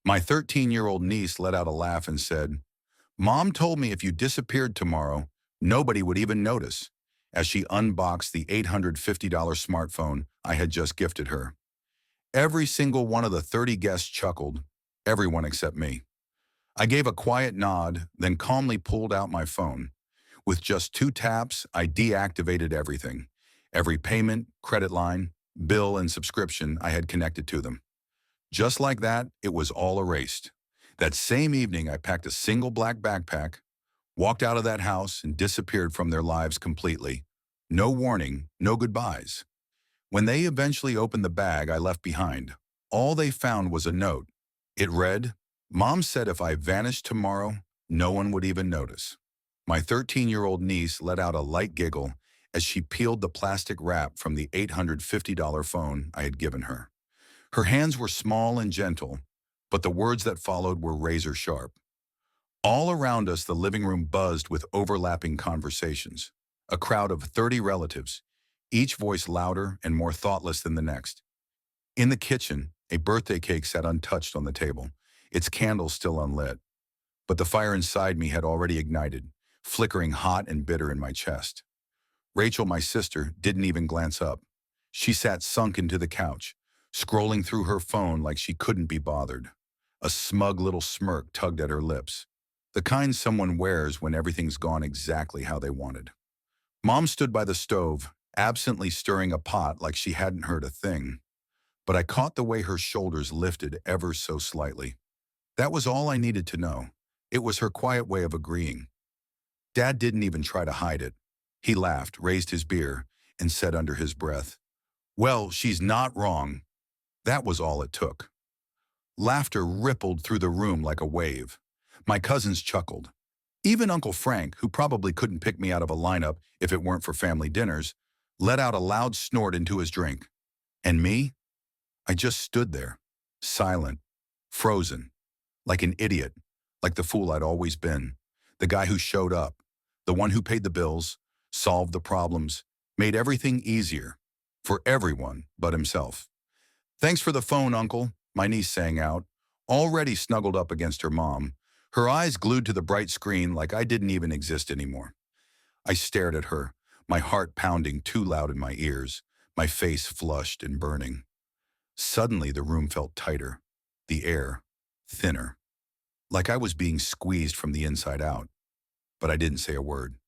My 13-year-old niece let out a laugh and said, "Mom told me if you disappeared tomorrow, nobody would even notice," as she unboxed the $850 smartphone I had just gifted her. Every single one of the 30 guests chuckled, everyone except me. I gave a quiet nod, then calmly pulled out my phone. With just 2 taps, I deactivated everything. Every payment, credit line, bill, and subscription I had connected to them. Just like that, it was all erased. That same evening, I packed a single black backpack, walked out of that house, and disappeared from their lives completely. No warning, no goodbyes. When they eventually opened the bag I left behind, all they found was a note. It read, "Mom said if I vanished tomorrow, no one would even notice." My 13-year-old niece let out a light giggle as she peeled the plastic wrap from the $850 phone I had given her. Her hands were small and gentle, but the words that followed were razor sharp. All around us, the living room buzzed with overlapping conversations. A crowd of 30 relatives, each voice louder and more thoughtless than the next. In the kitchen, a birthday cake sat untouched on the table, its candles still unlit. But the fire inside me had already ignited, flickering hot and bitter in my chest. Rachel, my sister, didn't even glance up. She sat sunk into the couch, scrolling through her phone like she couldn't be bothered. A smug little smirk tugged at her lips, the kind someone wears when everything's gone exactly how they wanted. Mom stood by the stove, absently stirring a pot like she hadn't heard a thing. But I caught the way her shoulders lifted ever so slightly. That was all I needed to know. It was her quiet way of agreeing. Dad didn't even try to hide it. He laughed, raised his beer, and said under his breath, "Well, she's not wrong." That was all it took. Laughter rippled through the room like a wave. My cousins chuckled. Even Uncle Frank, who probably couldn't pick me out of a lineup if it weren't for family dinners, let out a loud snort into his drink. And me? I just stood there, silent, frozen, like an idiot, like the fool I'd always been, the guy who showed up, the one who paid the bills, solved the problems, made everything easier, for everyone but himself. "Thanks for the phone, Uncle," my niece sang out, already snuggled up against her mom, her eyes glued to the bright screen like I didn't even exist anymore. I stared at her, my heart pounding too loud in my ears, my face flushed and burning. Suddenly the room felt tighter, the air thinner, like I was being squeezed from the inside out. But I didn't say a word.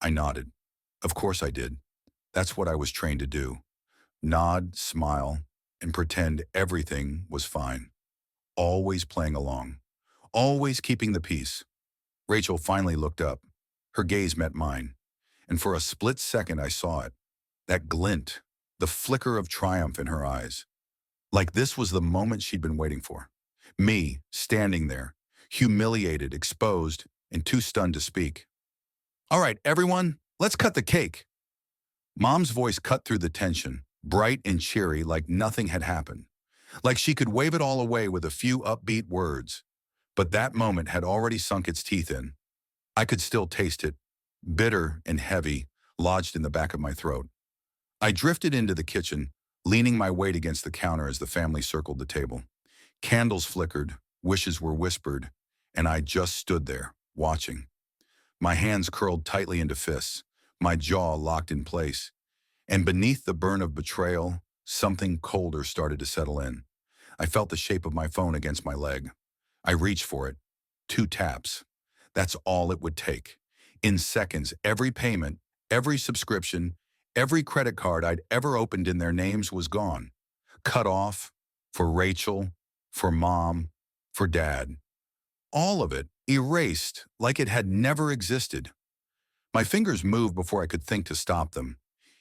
I nodded. Of course I did. That's what I was trained to do. Nod, smile, and pretend everything was fine. Always playing along. Always keeping the peace. Rachel finally looked up. Her gaze met mine. And for a split second I saw it. That glint, the flicker of triumph in her eyes. Like this was the moment she'd been waiting for. Me, standing there, humiliated, exposed, and too stunned to speak. "All right, everyone, let's cut the cake." Mom's voice cut through the tension, bright and cheery like nothing had happened. Like she could wave it all away with a few upbeat words. But that moment had already sunk its teeth in. I could still taste it, bitter and heavy, lodged in the back of my throat. I drifted into the kitchen, leaning my weight against the counter as the family circled the table. Candles flickered, wishes were whispered, and I just stood there, watching. My hands curled tightly into fists, my jaw locked in place. And beneath the burn of betrayal, something colder started to settle in. I felt the shape of my phone against my leg. I reached for it. 2 taps. That's all it would take. In seconds, every payment, every subscription, every credit card I'd ever opened in their names was gone. Cut off. For Rachel, for Mom, for Dad. All of it erased like it had never existed. My fingers moved before I could think to stop them.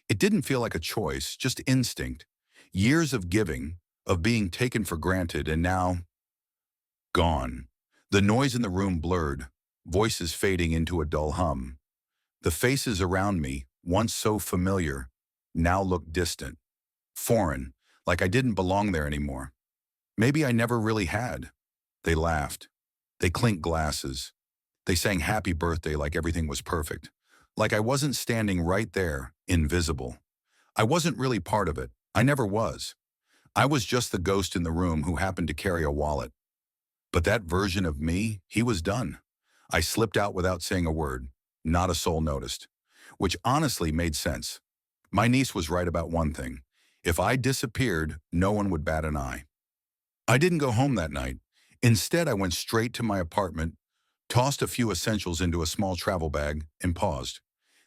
It didn't feel like a choice, just instinct. Years of giving, of being taken for granted, and now gone. The noise in the room blurred, voices fading into a dull hum. The faces around me, once so familiar, now looked distant, foreign, like I didn't belong there anymore. Maybe I never really had. They laughed. They clinked glasses. They sang happy birthday like everything was perfect. Like I wasn't standing right there, invisible. I wasn't really part of it. I never was. I was just the ghost in the room who happened to carry a wallet. But that version of me, he was done. I slipped out without saying a word. Not a soul noticed. Which honestly made sense. My niece was right about one thing. If I disappeared, no one would bat an eye. I didn't go home that night. Instead, I went straight to my apartment, tossed a few essentials into a small travel bag, and paused.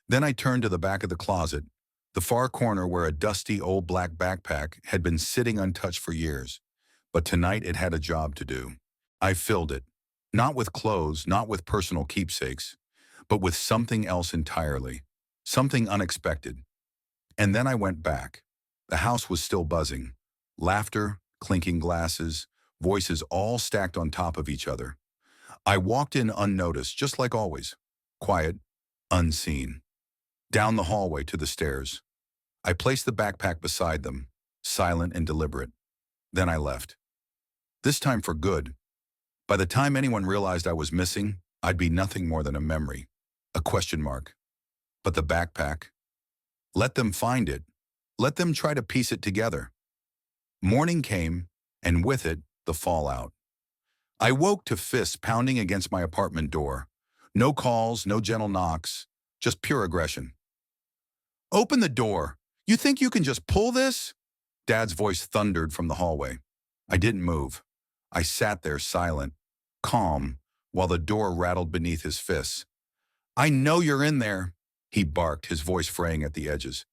Then I turned to the back of the closet, the far corner where a dusty old black backpack had been sitting untouched for years. But tonight it had a job to do. I filled it, not with clothes, not with personal keepsakes, but with something else entirely, something unexpected. And then I went back. The house was still buzzing. Laughter, clinking glasses, voices all stacked on top of each other. I walked in unnoticed, just like always. Quiet, unseen. Down the hallway to the stairs. I placed the backpack beside them, silent and deliberate. Then I left. This time for good. By the time anyone realized I was missing, I'd be nothing more than a memory, a question mark. But the backpack? Let them find it. Let them try to piece it together. Morning came, and with it, the fallout. I woke to fists pounding against my apartment door. No calls, no gentle knocks, just pure aggression. Open the door. You think you can just pull this? Dad's voice thundered from the hallway. I didn't move. I sat there silent, calm, while the door rattled beneath his fists. I know you're in there, he barked, his voice fraying at the edges.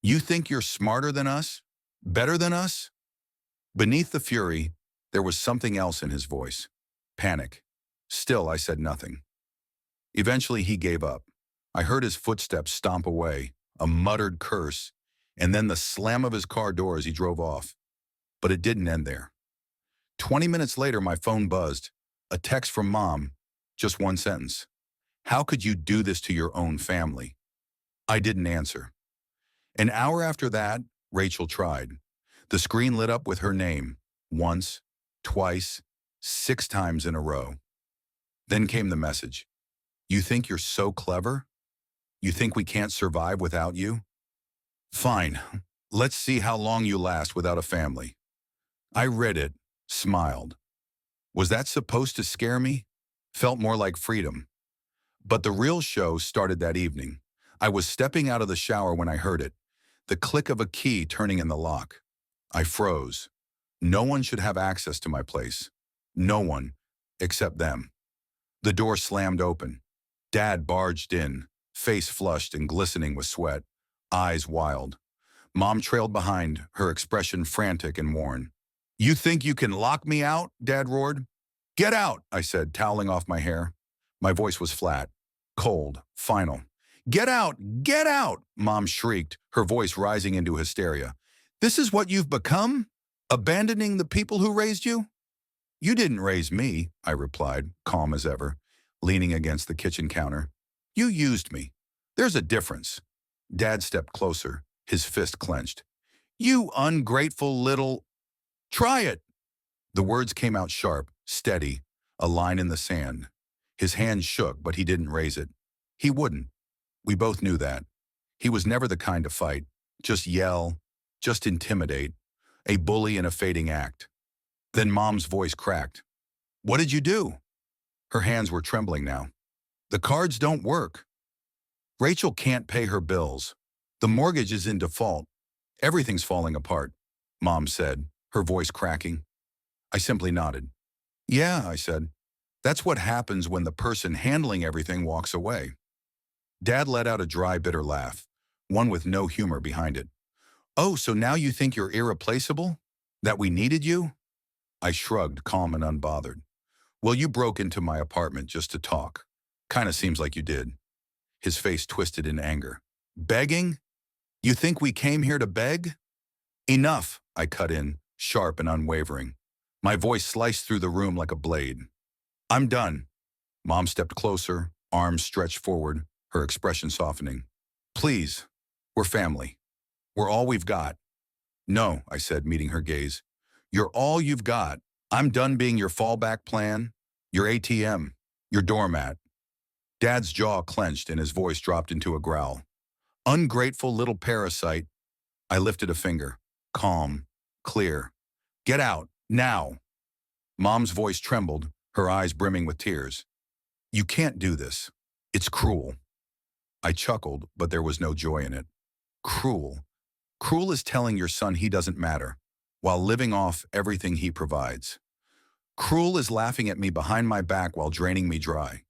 You think you're smarter than us? Better than us? Beneath the fury, there was something else in his voice. Panic. Still, I said nothing. Eventually, he gave up. I heard his footsteps stomp away, a muttered curse, and then the slam of his car door as he drove off. But it didn't end there. 20 minutes later, my phone buzzed. A text from Mom. Just one sentence. How could you do this to your own family? I didn't answer. An hour after that, Rachel tried. The screen lit up with her name. Once, twice, 6 times in a row. Then came the message. You think you're so clever? You think we can't survive without you? Fine. Let's see how long you last without a family. I read it, smiled. Was that supposed to scare me? Felt more like freedom. But the real show started that evening. I was stepping out of the shower when I heard it, the click of a key turning in the lock. I froze. No one should have access to my place. No one, except them. The door slammed open. Dad barged in, face flushed and glistening with sweat, eyes wild. Mom trailed behind, her expression frantic and worn. You think you can lock me out? Dad roared. Get out, I said, toweling off my hair. My voice was flat, cold, final. Get out! Get out! Mom shrieked, her voice rising into hysteria. This is what you've become? Abandoning the people who raised you? You didn't raise me, I replied, calm as ever, leaning against the kitchen counter. You used me. There's a difference. Dad stepped closer, his fist clenched. You ungrateful little... Try it! The words came out sharp, steady, a line in the sand. His hand shook, but he didn't raise it. He wouldn't. We both knew that. He was never the kind to fight, just yell, just intimidate, a bully in a fading act. Then Mom's voice cracked. What did you do? Her hands were trembling now. The cards don't work. Rachel can't pay her bills. The mortgage is in default. Everything's falling apart, Mom said, her voice cracking. I simply nodded. Yeah, I said. That's what happens when the person handling everything walks away. Dad let out a dry, bitter laugh, one with no humor behind it. Oh, so now you think you're irreplaceable? That we needed you? I shrugged, calm and unbothered. Well, you broke into my apartment just to talk. Kinda seems like you did. His face twisted in anger. Begging? You think we came here to beg? Enough, I cut in, sharp and unwavering. My voice sliced through the room like a blade. I'm done. Mom stepped closer, arms stretched forward, her expression softening. Please, we're family. We're all we've got. No, I said, meeting her gaze. You're all you've got. I'm done being your fallback plan, your ATM, your doormat. Dad's jaw clenched and his voice dropped into a growl. Ungrateful little parasite. I lifted a finger. Calm, clear. Get out, now. Mom's voice trembled, her eyes brimming with tears. You can't do this. It's cruel. I chuckled, but there was no joy in it. Cruel. Cruel is telling your son he doesn't matter, while living off everything he provides. Cruel is laughing at me behind my back while draining me dry.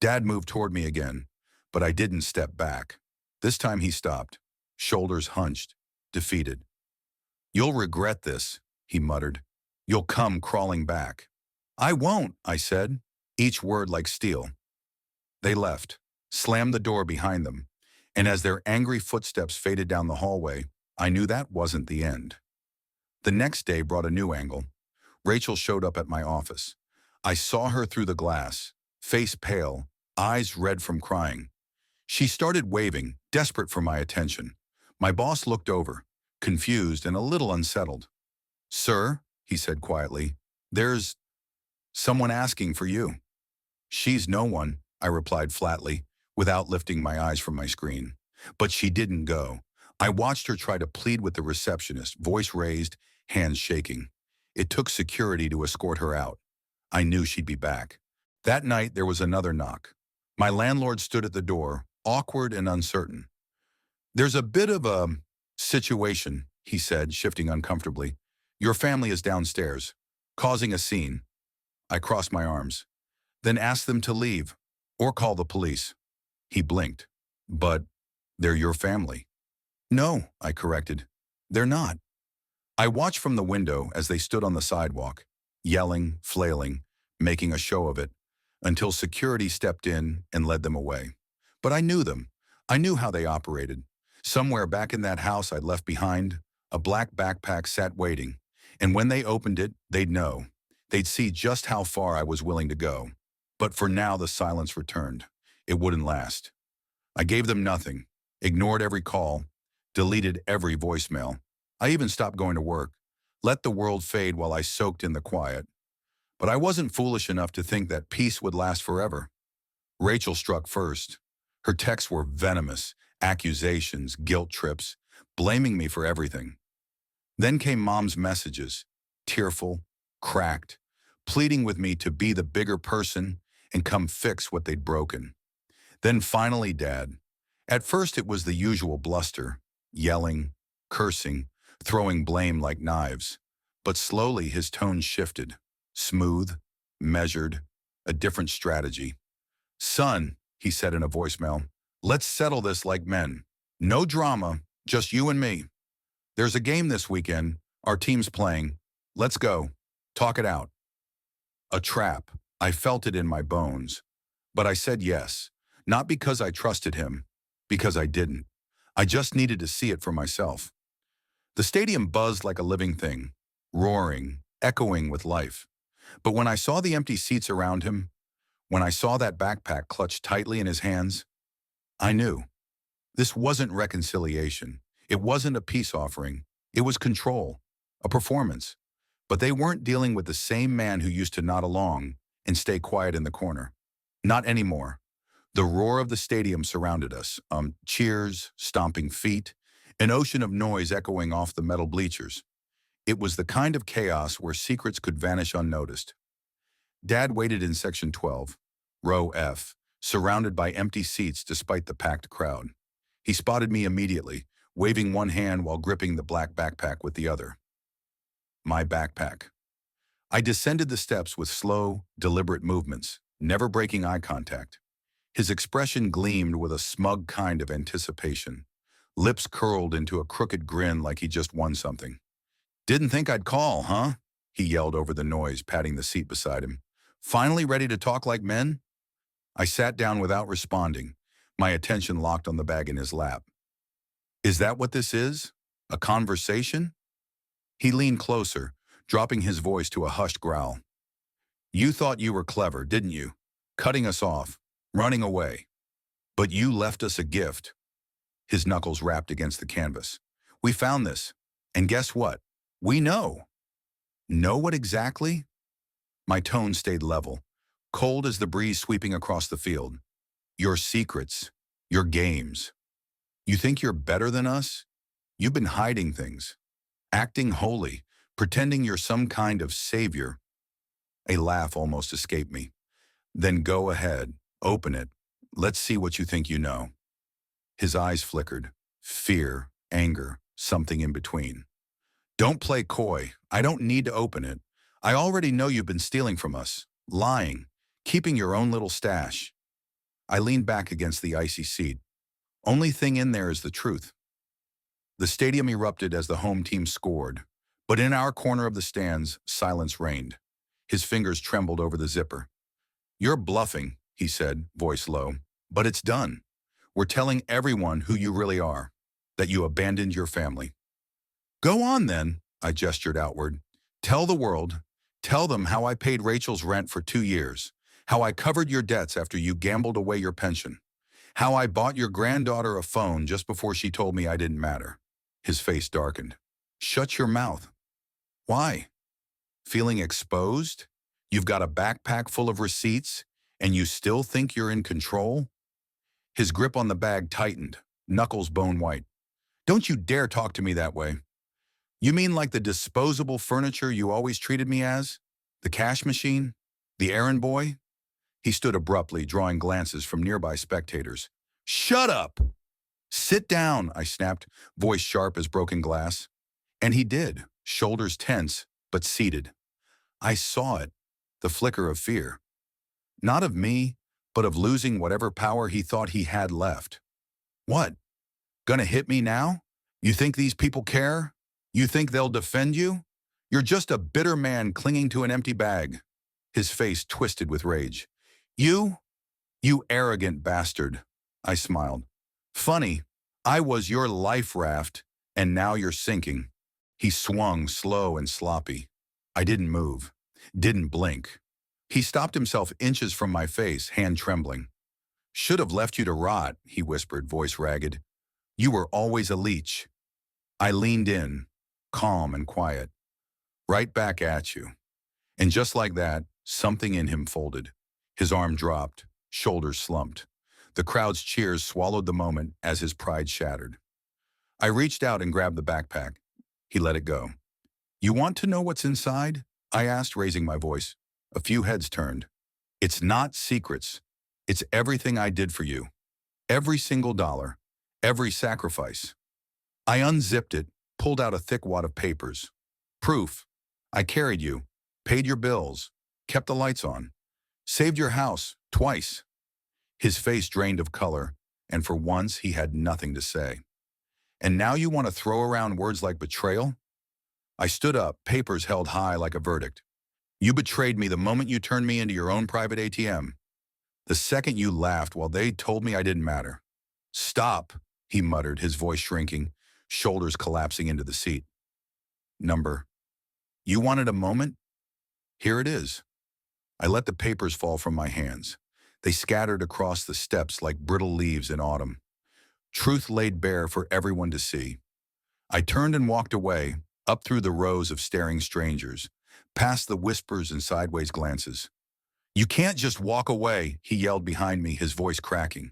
Dad moved toward me again, but I didn't step back. This time he stopped, shoulders hunched, defeated. You'll regret this, he muttered. You'll come crawling back. I won't, I said, each word like steel. They left, slammed the door behind them, and as their angry footsteps faded down the hallway, I knew that wasn't the end. The next day brought a new angle. Rachel showed up at my office. I saw her through the glass, face pale, eyes red from crying. She started waving, desperate for my attention. My boss looked over, confused and a little unsettled. Sir, he said quietly, there's someone asking for you. She's no one, I replied flatly, without lifting my eyes from my screen. But she didn't go. I watched her try to plead with the receptionist, voice raised, hands shaking. It took security to escort her out. I knew she'd be back. That night, there was another knock. My landlord stood at the door, awkward and uncertain. There's a bit of a situation, he said, shifting uncomfortably. Your family is downstairs, causing a scene. I crossed my arms. Then ask them to leave, or call the police. He blinked. But they're your family. No, I corrected. They're not. I watched from the window as they stood on the sidewalk, yelling, flailing, making a show of it, until security stepped in and led them away. But I knew them. I knew how they operated. Somewhere back in that house I'd left behind, a black backpack sat waiting, and when they opened it, they'd know. They'd see just how far I was willing to go. But for now, the silence returned. It wouldn't last. I gave them nothing, ignored every call, deleted every voicemail. I even stopped going to work, let the world fade while I soaked in the quiet. But I wasn't foolish enough to think that peace would last forever. Rachel struck first. Her texts were venomous, accusations, guilt trips, blaming me for everything. Then came Mom's messages, tearful, cracked, pleading with me to be the bigger person and come fix what they'd broken. Then finally Dad. At first it was the usual bluster, yelling, cursing, throwing blame like knives. But slowly his tone shifted, smooth, measured, a different strategy. Son, he said in a voicemail, let's settle this like men. No drama, just you and me. There's a game this weekend, our team's playing. Let's go. Talk it out. A trap. I felt it in my bones. But I said yes, not because I trusted him, because I didn't. I just needed to see it for myself. The stadium buzzed like a living thing, roaring, echoing with life. But when I saw the empty seats around him, when I saw that backpack clutched tightly in his hands, I knew. This wasn't reconciliation. It wasn't a peace offering. It was control, a performance. But they weren't dealing with the same man who used to nod along and stay quiet in the corner. Not anymore. The roar of the stadium surrounded us. Cheers, stomping feet, an ocean of noise echoing off the metal bleachers. It was the kind of chaos where secrets could vanish unnoticed. Dad waited in section 12, row F, surrounded by empty seats despite the packed crowd. He spotted me immediately, waving one hand while gripping the black backpack with the other. My backpack. I descended the steps with slow, deliberate movements, never breaking eye contact. His expression gleamed with a smug kind of anticipation. Lips curled into a crooked grin like he just won something. Didn't think I'd call, huh? He yelled over the noise, patting the seat beside him. Finally ready to talk like men? I sat down without responding, my attention locked on the bag in his lap. Is that what this is? A conversation? He leaned closer, dropping his voice to a hushed growl. You thought you were clever, didn't you? Cutting us off, running away. But you left us a gift. His knuckles rapped against the canvas. We found this. And guess what? We know. Know what exactly? My tone stayed level, cold as the breeze sweeping across the field. Your secrets, your games. You think you're better than us? You've been hiding things, acting holy, pretending you're some kind of savior. A laugh almost escaped me. Then go ahead, open it. Let's see what you think you know. His eyes flickered. Fear, anger, something in between. Don't play coy. I don't need to open it. I already know you've been stealing from us, lying, keeping your own little stash. I leaned back against the icy seat. Only thing in there is the truth. The stadium erupted as the home team scored, but in our corner of the stands, silence reigned. His fingers trembled over the zipper. You're bluffing, he said, voice low, but it's done. We're telling everyone who you really are, that you abandoned your family. Go on then, I gestured outward. Tell the world. Tell them how I paid Rachel's rent for 2 years, how I covered your debts after you gambled away your pension, how I bought your granddaughter a phone just before she told me I didn't matter. His face darkened. Shut your mouth. Why? Feeling exposed? You've got a backpack full of receipts, and you still think you're in control? His grip on the bag tightened, knuckles bone white. Don't you dare talk to me that way. You mean like the disposable furniture you always treated me as? The cash machine? The errand boy? He stood abruptly, drawing glances from nearby spectators. Shut up! Sit down, I snapped, voice sharp as broken glass. And he did, shoulders tense, but seated. I saw it, the flicker of fear. Not of me, but of losing whatever power he thought he had left. What? Gonna hit me now? You think these people care? You think they'll defend you? You're just a bitter man clinging to an empty bag. His face twisted with rage. You arrogant bastard. I smiled. Funny, I was your life raft, and now you're sinking. He swung slow and sloppy. I didn't move, didn't blink. He stopped himself inches from my face, hand trembling. Should have left you to rot, he whispered, voice ragged. You were always a leech. I leaned in, calm and quiet. Right back at you. And just like that, something in him folded. His arm dropped, shoulders slumped. The crowd's cheers swallowed the moment as his pride shattered. I reached out and grabbed the backpack. He let it go. You want to know what's inside? I asked, raising my voice. A few heads turned. It's not secrets. It's everything I did for you. Every single dollar. Every sacrifice. I unzipped it, pulled out a thick wad of papers. Proof. I carried you, paid your bills, kept the lights on, saved your house twice. His face drained of color, and for once he had nothing to say. And now you want to throw around words like betrayal? I stood up, papers held high like a verdict. You betrayed me the moment you turned me into your own private ATM. The second you laughed while they told me I didn't matter. Stop, he muttered, his voice shrinking, shoulders collapsing into the seat. Number. You wanted a moment? Here it is. I let the papers fall from my hands. They scattered across the steps like brittle leaves in autumn. Truth laid bare for everyone to see. I turned and walked away, up through the rows of staring strangers, past the whispers and sideways glances. You can't just walk away, he yelled behind me, his voice cracking.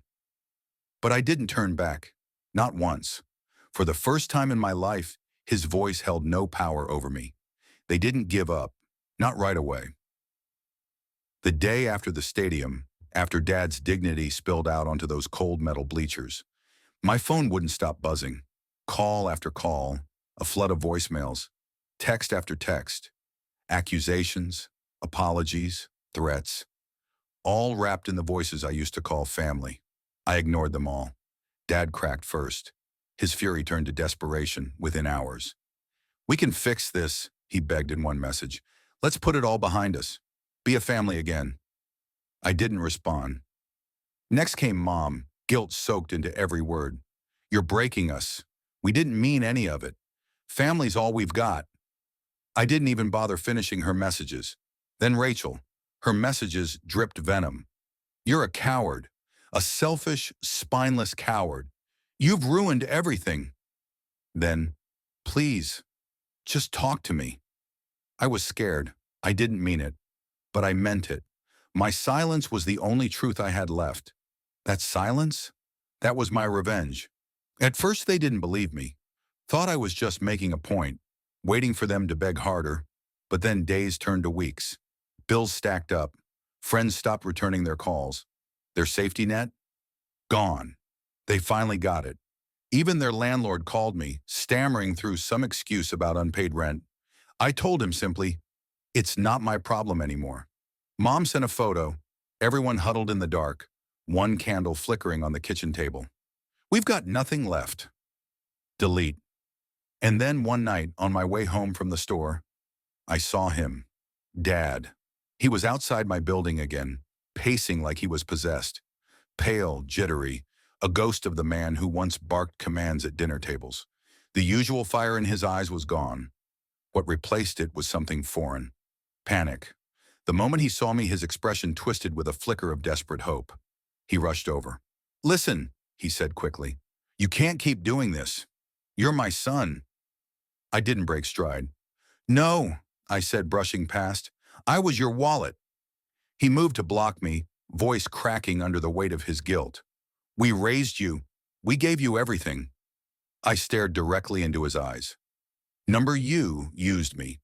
But I didn't turn back, not once. For the first time in my life, his voice held no power over me. They didn't give up, not right away. The day after the stadium, after Dad's dignity spilled out onto those cold metal bleachers, my phone wouldn't stop buzzing. Call after call, a flood of voicemails, text after text, accusations, apologies, threats, all wrapped in the voices I used to call family. I ignored them all. Dad cracked first. His fury turned to desperation within hours. We can fix this, he begged in one message. Let's put it all behind us. Be a family again. I didn't respond. Next came Mom, guilt soaked into every word. You're breaking us. We didn't mean any of it. Family's all we've got. I didn't even bother finishing her messages. Then Rachel. Her messages dripped venom. You're a coward. A selfish, spineless coward. You've ruined everything. Then, please, just talk to me. I was scared. I didn't mean it. But I meant it. My silence was the only truth I had left. That silence? That was my revenge. At first they didn't believe me. Thought I was just making a point, waiting for them to beg harder. But then days turned to weeks. Bills stacked up. Friends stopped returning their calls. Their safety net? Gone. They finally got it. Even their landlord called me, stammering through some excuse about unpaid rent. I told him simply, "It's not my problem anymore." Mom sent a photo. Everyone huddled in the dark, one candle flickering on the kitchen table. "We've got nothing left." Delete. And then one night, on my way home from the store, I saw him. Dad. He was outside my building again, pacing like he was possessed. Pale, jittery, a ghost of the man who once barked commands at dinner tables. The usual fire in his eyes was gone. What replaced it was something foreign. Panic. The moment he saw me, his expression twisted with a flicker of desperate hope. He rushed over. "Listen," he said quickly. "You can't keep doing this. You're my son." I didn't break stride. "No," I said, brushing past. "I was your wallet." He moved to block me, voice cracking under the weight of his guilt. "We raised you. We gave you everything." I stared directly into his eyes. You used me.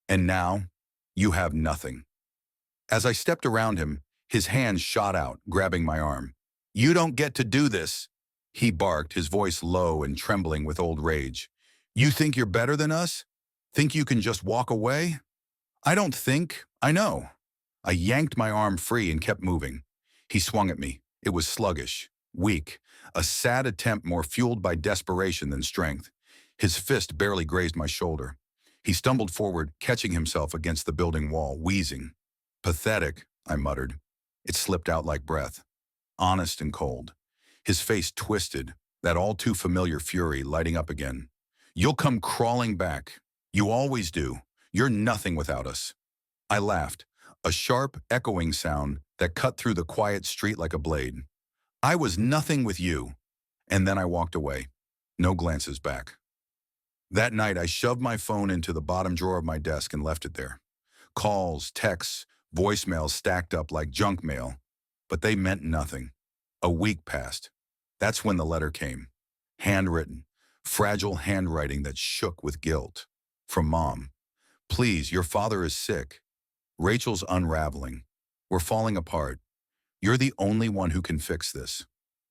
And now, you have nothing." As I stepped around him, his hand shot out, grabbing my arm. "You don't get to do this," he barked, his voice low and trembling with old rage. "You think you're better than us? Think you can just walk away?" "I don't think, I know." I yanked my arm free and kept moving. He swung at me. It was sluggish, weak, a sad attempt more fueled by desperation than strength. His fist barely grazed my shoulder. He stumbled forward, catching himself against the building wall, wheezing. "Pathetic," I muttered. It slipped out like breath, honest and cold. His face twisted, that all-too-familiar fury lighting up again. "You'll come crawling back. You always do. You're nothing without us." I laughed, a sharp, echoing sound that cut through the quiet street like a blade. "I was nothing with you." And then I walked away. No glances back. That night, I shoved my phone into the bottom drawer of my desk and left it there. Calls, texts, voicemails stacked up like junk mail, but they meant nothing. A week passed. That's when the letter came. Handwritten, fragile handwriting that shook with guilt. From Mom. "Please, your father is sick. Rachel's unraveling. We're falling apart. You're the only one who can fix this.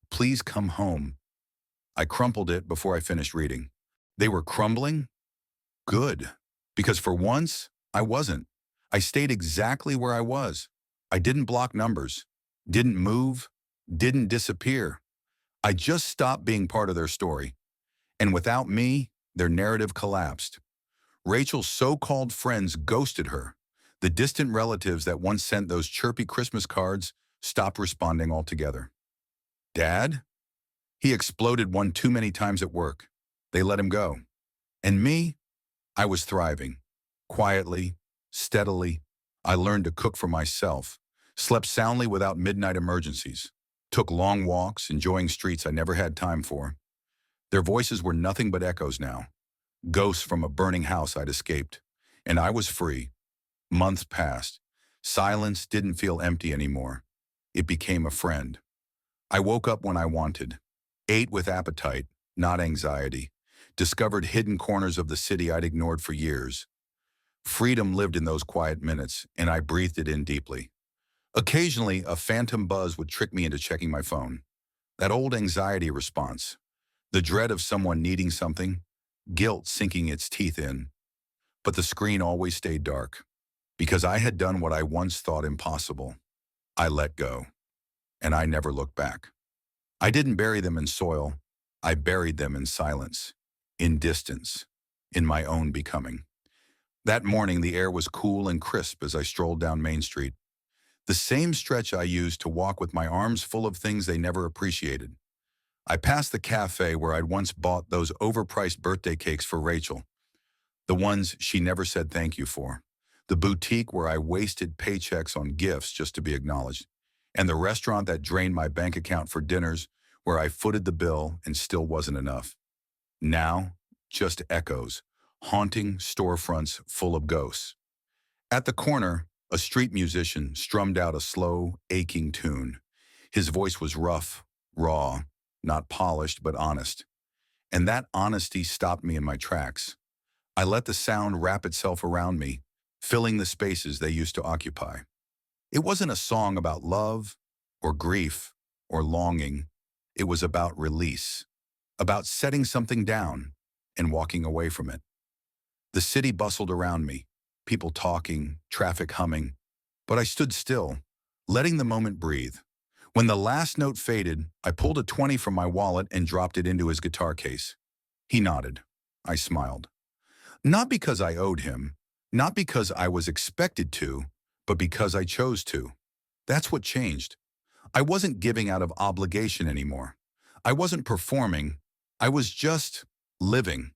Please come home." I crumpled it before I finished reading. They were crumbling? Good. Because for once, I wasn't. I stayed exactly where I was. I didn't block numbers, didn't move, didn't disappear. I just stopped being part of their story. And without me, their narrative collapsed. Rachel's so-called friends ghosted her. The distant relatives that once sent those chirpy Christmas cards stopped responding altogether. Dad? He exploded one too many times at work. They let him go. And me? I was thriving. Quietly, steadily. I learned to cook for myself, slept soundly without midnight emergencies, took long walks, enjoying streets I never had time for. Their voices were nothing but echoes now, ghosts from a burning house I'd escaped. And I was free. Months passed. Silence didn't feel empty anymore. It became a friend. I woke up when I wanted, ate with appetite, not anxiety, discovered hidden corners of the city I'd ignored for years. Freedom lived in those quiet minutes, and I breathed it in deeply. Occasionally, a phantom buzz would trick me into checking my phone. That old anxiety response, the dread of someone needing something, guilt sinking its teeth in. But the screen always stayed dark, because I had done what I once thought impossible. I let go, and I never looked back. I didn't bury them in soil. I buried them in silence, in distance, in my own becoming. That morning, the air was cool and crisp as I strolled down Main Street. The same stretch I used to walk with my arms full of things they never appreciated. I passed the cafe where I'd once bought those overpriced birthday cakes for Rachel, the ones she never said thank you for. The boutique where I wasted paychecks on gifts just to be acknowledged. And the restaurant that drained my bank account for dinners where I footed the bill and still wasn't enough. Now, just echoes, haunting storefronts full of ghosts. At the corner, a street musician strummed out a slow, aching tune. His voice was rough, raw, not polished but honest. And that honesty stopped me in my tracks. I let the sound wrap itself around me, filling the spaces they used to occupy. It wasn't a song about love or grief or longing. It was about release, about setting something down and walking away from it. The city bustled around me, people talking, traffic humming, but I stood still, letting the moment breathe. When the last note faded, I pulled a 20 from my wallet and dropped it into his guitar case. He nodded. I smiled. Not because I owed him, not because I was expected to, but because I chose to. That's what changed. I wasn't giving out of obligation anymore. I wasn't performing. I was just living,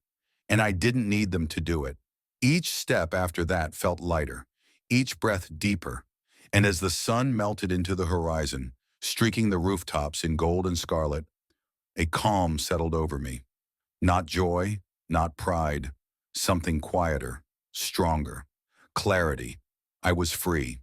and I didn't need them to do it. Each step after that felt lighter, each breath deeper, and as the sun melted into the horizon, streaking the rooftops in gold and scarlet, a calm settled over me. Not joy, not pride, something quieter, stronger. Clarity. I was free.